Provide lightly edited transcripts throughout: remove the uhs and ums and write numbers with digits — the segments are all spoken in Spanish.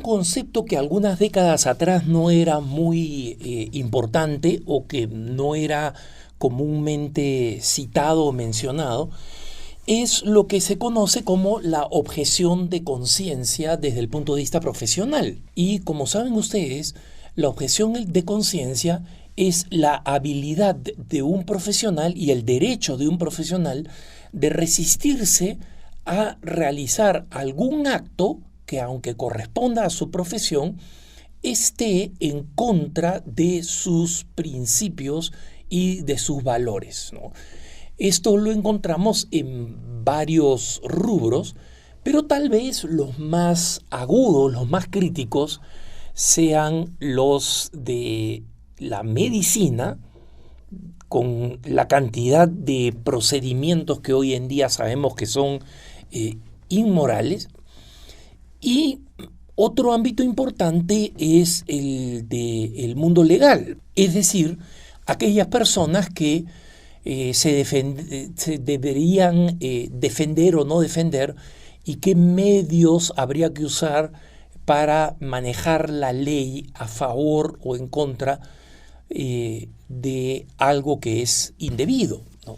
concepto que algunas décadas atrás no era muy importante o que no era comúnmente citado o mencionado, es lo que se conoce como la objeción de conciencia desde el punto de vista profesional. Y como saben ustedes, la objeción de conciencia es la habilidad de un profesional y el derecho de un profesional de resistirse a realizar algún acto que, aunque corresponda a su profesión, esté en contra de sus principios y de sus valores, ¿no? Esto lo encontramos en varios rubros, pero tal vez los más agudos, los más críticos, sean los de la medicina, con la cantidad de procedimientos que hoy en día sabemos que son inmorales. Y otro ámbito importante es el del mundo legal, es decir, aquellas personas que se deberían defender o no defender y qué medios habría que usar para manejar la ley a favor o en contra de algo que es indebido, ¿no?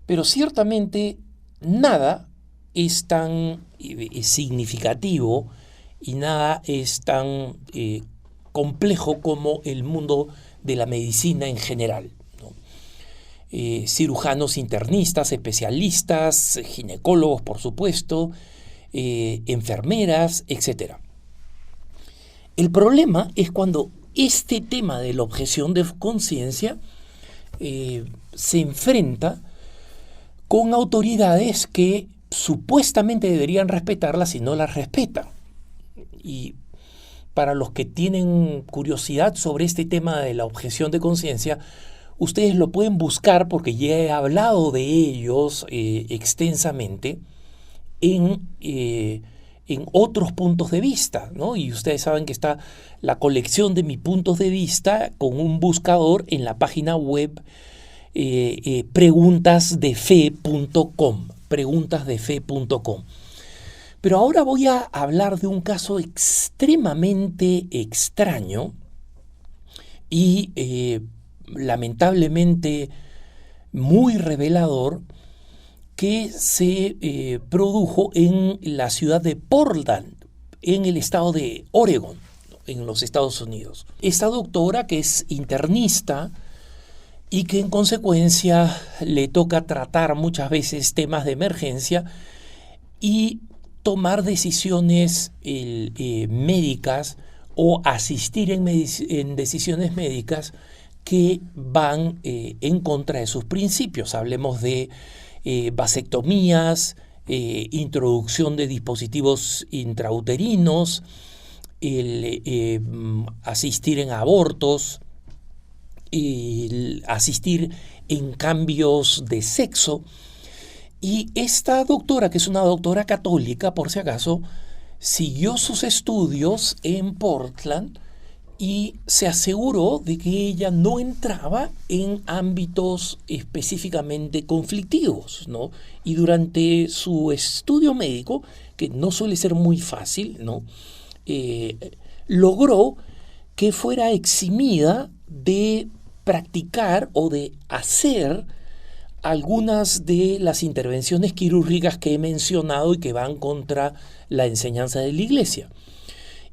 Pero ciertamente nada es tan significativo y nada es tan complejo como el mundo de la medicina en general, ¿no? Cirujanos internistas, especialistas, ginecólogos, por supuesto, enfermeras, etc. El problema es cuando este tema de la objeción de conciencia se enfrenta con autoridades que supuestamente deberían respetarlas y no las respetan. Y para los que tienen curiosidad sobre este tema de la objeción de conciencia, ustedes lo pueden buscar porque ya he hablado de ellos extensamente en otros puntos de vista, ¿no? Y ustedes saben que está la colección de mis puntos de vista con un buscador en la página web preguntasdefe.com, preguntasdefe.com. Pero ahora voy a hablar de un caso extremadamente extraño y lamentablemente muy revelador, que se produjo en la ciudad de Portland, en el estado de Oregon, en los Estados Unidos. Esta doctora, que es internista y que en consecuencia le toca tratar muchas veces temas de emergencia y tomar decisiones médicas o asistir en decisiones médicas que van en contra de sus principios. Hablemos de vasectomías, introducción de dispositivos intrauterinos, asistir en abortos, asistir en cambios de sexo. Y esta doctora, que es una doctora católica, por si acaso, siguió sus estudios en Portland y se aseguró de que ella no entraba en ámbitos específicamente conflictivos, ¿no? Y durante su estudio médico, que no suele ser muy fácil, ¿no? Logró que fuera eximida de practicar o de hacer algunas de las intervenciones quirúrgicas que he mencionado y que van contra la enseñanza de la Iglesia.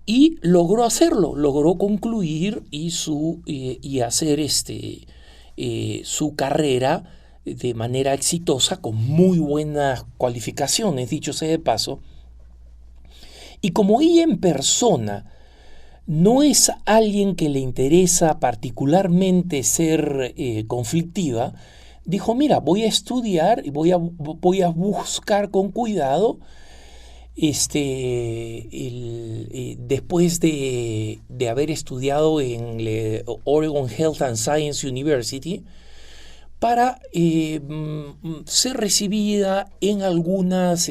Y logró hacerlo, logró concluir y hacer su carrera de manera exitosa, con muy buenas cualificaciones, dicho sea de paso. Y como ella en persona no es alguien que le interesa particularmente ser conflictiva, dijo: mira, voy a estudiar y voy a buscar con cuidado después de haber estudiado en la Oregon Health and Science University, para ser recibida en algunos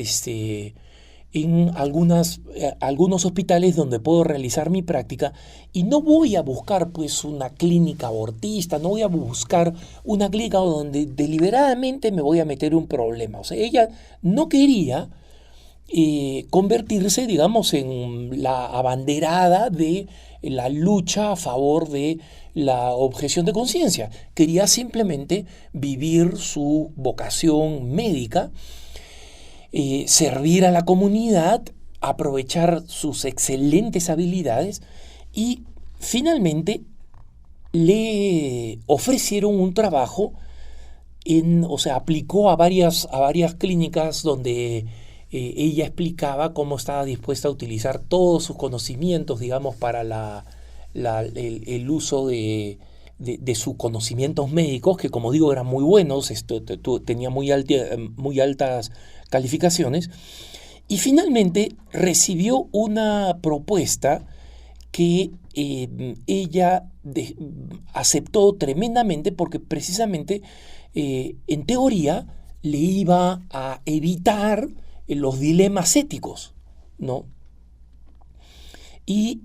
hospitales donde puedo realizar mi práctica, y no voy a buscar pues una clínica abortista, no voy a buscar una clínica donde deliberadamente me voy a meter un problema. O sea, ella no quería convertirse, digamos, en la abanderada de la lucha a favor de la objeción de conciencia. Quería simplemente vivir su vocación médica, servir a la comunidad, aprovechar sus excelentes habilidades y finalmente le ofrecieron un trabajo o sea, aplicó a varias clínicas donde ella explicaba cómo estaba dispuesta a utilizar todos sus conocimientos, digamos, para el uso de sus conocimientos médicos, que como digo eran muy buenos, tenía muy altas calificaciones, y finalmente recibió una propuesta que ella aceptó tremendamente porque precisamente en teoría le iba a evitar los dilemas éticos, ¿no? Y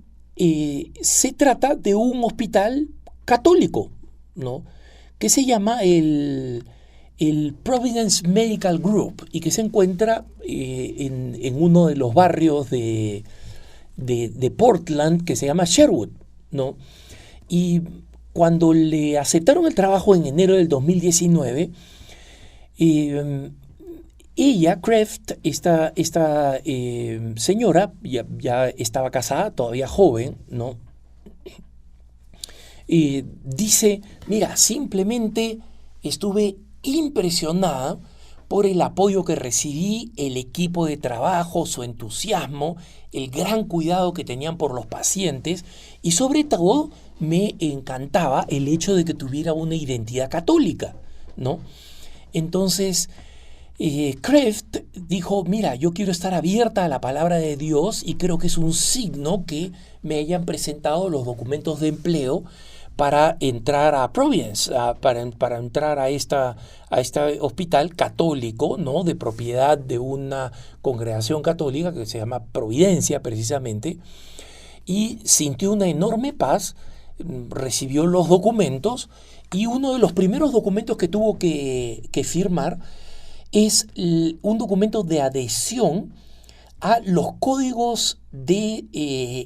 se trata de un hospital católico, ¿no? Que se llama el Providence Medical Group y que se encuentra en uno de los barrios de Portland que se llama Sherwood, ¿no? Y cuando le aceptaron el trabajo en enero del 2019, ella, Kreft, esta señora, ya estaba casada, todavía joven, ¿no? Dice, mira, simplemente estuve impresionada por el apoyo que recibí, el equipo de trabajo, su entusiasmo, el gran cuidado que tenían por los pacientes y sobre todo me encantaba el hecho de que tuviera una identidad católica, ¿no? Entonces, Kreft dijo, mira, yo quiero estar abierta a la palabra de Dios y creo que es un signo que me hayan presentado los documentos de empleo para entrar a Providence, para entrar a este hospital católico, ¿no? De propiedad de una congregación católica que se llama Providencia precisamente, y sintió una enorme paz, recibió los documentos y uno de los primeros documentos que tuvo que firmar es un documento de adhesión a los códigos de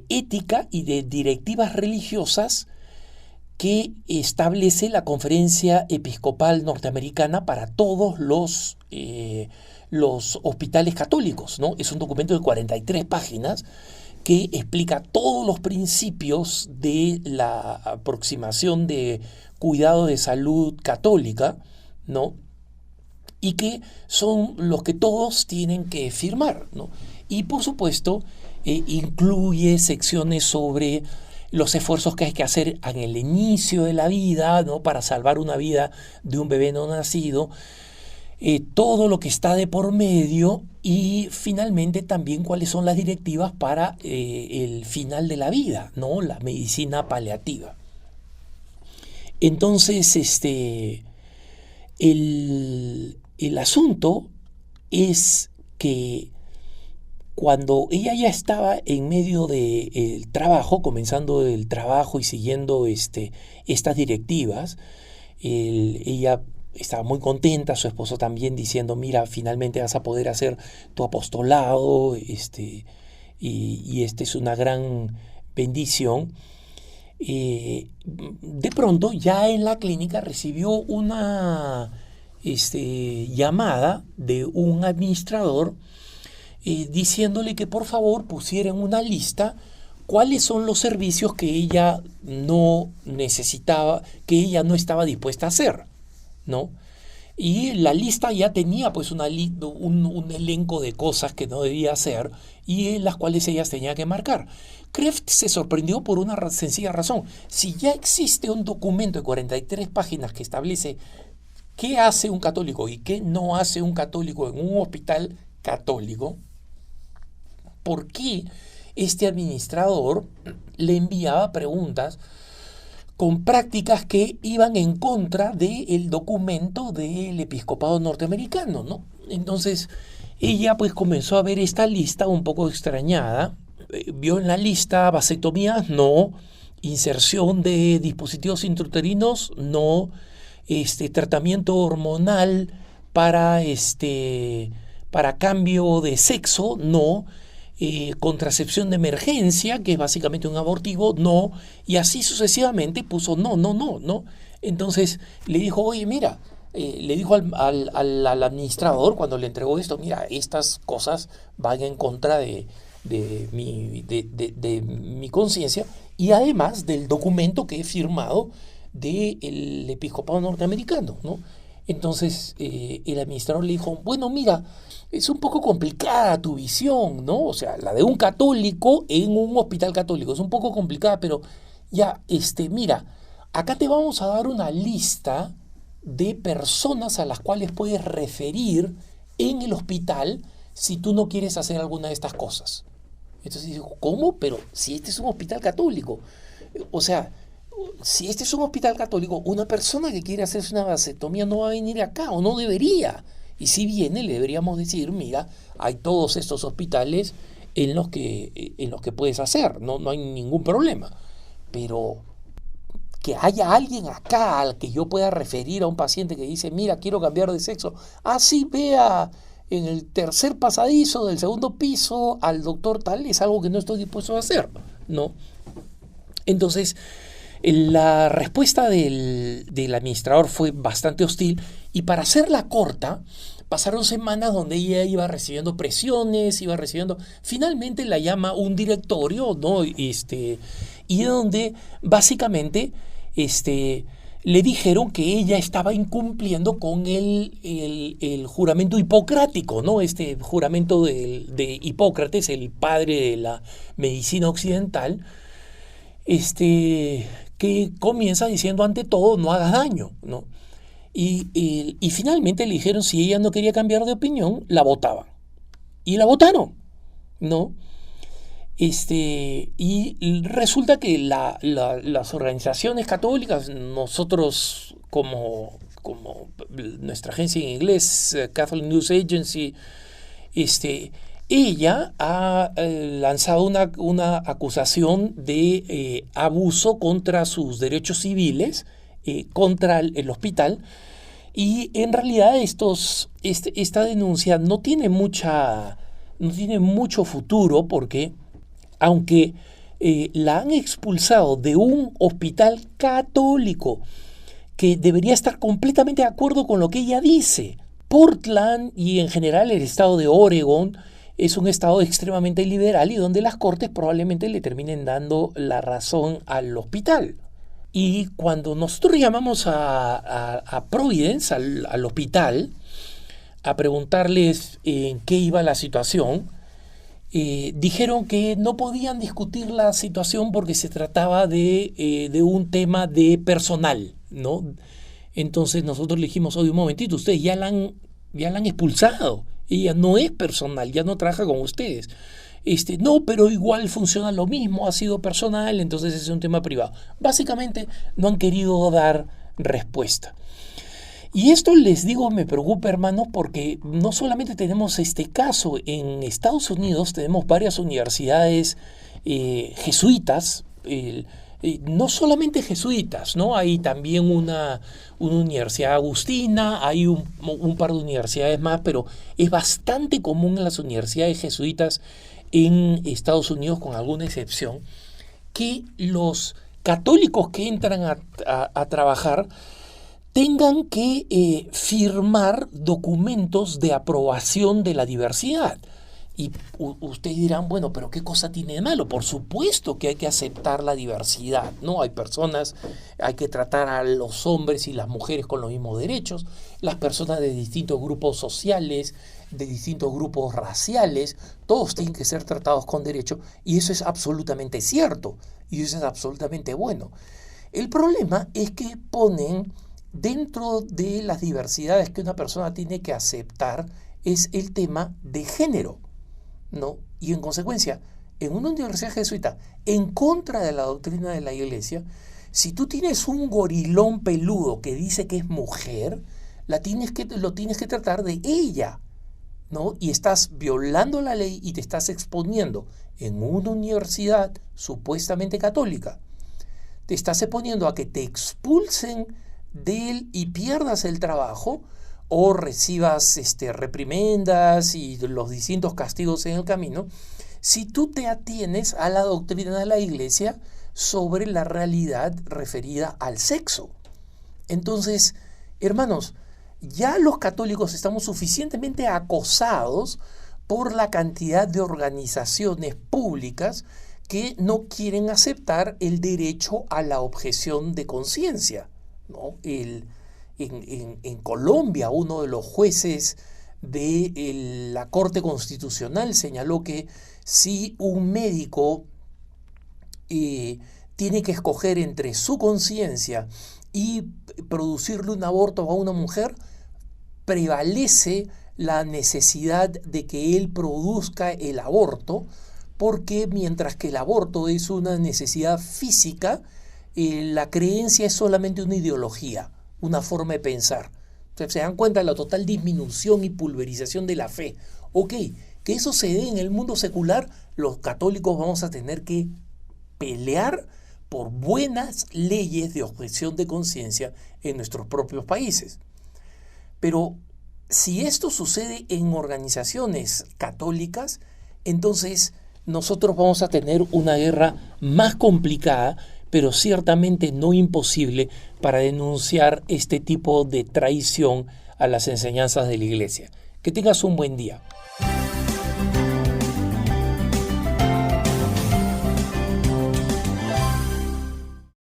ética y de directivas religiosas que establece la Conferencia Episcopal Norteamericana para todos los hospitales católicos, ¿no? Es un documento de 43 páginas que explica todos los principios de la aproximación de cuidado de salud católica, ¿no? Y que son los que todos tienen que firmar, ¿no? Y por supuesto incluye secciones sobre los esfuerzos que hay que hacer en el inicio de la vida, ¿no? Para salvar una vida de un bebé no nacido, todo lo que está de por medio y finalmente también cuáles son las directivas para el final de la vida, ¿no? La medicina paliativa. Entonces, el asunto es que cuando ella ya estaba en medio del trabajo, comenzando el trabajo y siguiendo estas directivas, ella estaba muy contenta, su esposo también diciendo, mira, finalmente vas a poder hacer tu apostolado, y es una gran bendición. De pronto, ya en la clínica recibió una llamada de un administrador diciéndole que por favor pusiera en una lista cuáles son los servicios que ella no necesitaba, que ella no estaba dispuesta a hacer, ¿no? Y la lista ya tenía pues un elenco de cosas que no debía hacer y en las cuales ella tenía que marcar. Kreft se sorprendió por una sencilla razón. Si ya existe un documento de 43 páginas que establece qué hace un católico y qué no hace un católico en un hospital católico, ¿por qué este administrador le enviaba preguntas con prácticas que iban en contra del documento del episcopado norteamericano, ¿no? Entonces ella pues comenzó a ver esta lista un poco extrañada, vio en la lista vasectomías, no, inserción de dispositivos intrauterinos, no, tratamiento hormonal para para cambio de sexo, no, contracepción de emergencia, que es básicamente un abortivo, no, y así sucesivamente puso no, no, no, no. Entonces le dijo, oye, mira, le dijo al administrador cuando le entregó esto, mira, estas cosas van en contra de mi conciencia y además del documento que he firmado del episcopado norteamericano, ¿no? Entonces el administrador le dijo, bueno, mira, es un poco complicada tu visión, ¿no? O sea, la de un católico en un hospital católico es un poco complicada, pero ya, mira, acá te vamos a dar una lista de personas a las cuales puedes referir en el hospital si tú no quieres hacer alguna de estas cosas. Entonces dijo, ¿cómo? Pero si este es un hospital católico. O sea, si este es un hospital católico, una persona que quiere hacerse una vasectomía no va a venir acá o no debería. Y si viene, le deberíamos decir, mira, hay todos estos hospitales en los que puedes hacer, no hay ningún problema. Pero que haya alguien acá al que yo pueda referir a un paciente que dice, mira, quiero cambiar de sexo, así vea en el tercer pasadizo del segundo piso al doctor tal, es algo que no estoy dispuesto a hacer, ¿no? Entonces, la respuesta del administrador fue bastante hostil y para hacerla corta, pasaron semanas donde ella iba recibiendo presiones, finalmente la llama un directorio, ¿no? Y donde básicamente le dijeron que ella estaba incumpliendo con el juramento hipocrático, ¿no? Este juramento de Hipócrates, el padre de la medicina occidental, que comienza diciendo ante todo no hagas daño, ¿no? Y finalmente le dijeron si ella no quería cambiar de opinión, la votaban. Y la votaron, ¿no? Y resulta que las organizaciones católicas, nosotros como nuestra agencia en inglés, Catholic News Agency, ella ha lanzado una acusación de abuso contra sus derechos civiles, contra el hospital, y en realidad esta denuncia no tiene mucho futuro porque aunque la han expulsado de un hospital católico que debería estar completamente de acuerdo con lo que ella dice, Portland y en general el estado de Oregon es un estado extremadamente liberal y donde las cortes probablemente le terminen dando la razón al hospital. Y cuando nosotros llamamos a Providence, al hospital, a preguntarles en qué iba la situación, dijeron que no podían discutir la situación porque se trataba de un tema de personal, ¿no? Entonces nosotros le dijimos, oye, un momentito, ustedes ya la han expulsado, ella no es personal, ya no trabaja con ustedes. No, pero igual funciona lo mismo, ha sido personal, entonces es un tema privado. Básicamente no han querido dar respuesta. Y esto, les digo, me preocupa, hermanos, porque no solamente tenemos este caso, en Estados Unidos tenemos varias universidades jesuitas, no solamente jesuitas, ¿no? Hay también una universidad agustina, hay un par de universidades más, pero es bastante común en las universidades jesuitas en Estados Unidos, con alguna excepción, que los católicos que entran a trabajar tengan que firmar documentos de aprobación de la diversidad. Y ustedes dirán, bueno, pero ¿qué cosa tiene de malo? Por supuesto que hay que aceptar la diversidad, ¿no? Hay que tratar a los hombres y las mujeres con los mismos derechos, las personas de distintos grupos sociales, de distintos grupos raciales, todos tienen que ser tratados con derecho, y eso es absolutamente cierto, y eso es absolutamente bueno. El problema es que ponen dentro de las diversidades que una persona tiene que aceptar es el tema de género, ¿no? Y en consecuencia, en una universidad jesuita, en contra de la doctrina de la iglesia, si tú tienes un gorilón peludo que dice que es mujer, lo tienes que tratar de ella, ¿no? Y estás violando la ley y te estás exponiendo en una universidad supuestamente católica. Te estás exponiendo a que te expulsen de él y pierdas el trabajo o recibas reprimendas y los distintos castigos en el camino, si tú te atienes a la doctrina de la Iglesia sobre la realidad referida al sexo. Entonces, hermanos, ya los católicos estamos suficientemente acosados por la cantidad de organizaciones públicas que no quieren aceptar el derecho a la objeción de conciencia, ¿no? En Colombia, uno de los jueces de la Corte Constitucional señaló que si un médico tiene que escoger entre su conciencia y producirle un aborto a una mujer, prevalece la necesidad de que él produzca el aborto, porque mientras que el aborto es una necesidad física, la creencia es solamente una ideología, una forma de pensar. Entonces se dan cuenta de la total disminución y pulverización de la fe. Ok, que eso se dé en el mundo secular, los católicos vamos a tener que pelear por buenas leyes de objeción de conciencia en nuestros propios países. Pero si esto sucede en organizaciones católicas, entonces nosotros vamos a tener una guerra más complicada, pero ciertamente no imposible, para denunciar este tipo de traición a las enseñanzas de la Iglesia. Que tengas un buen día.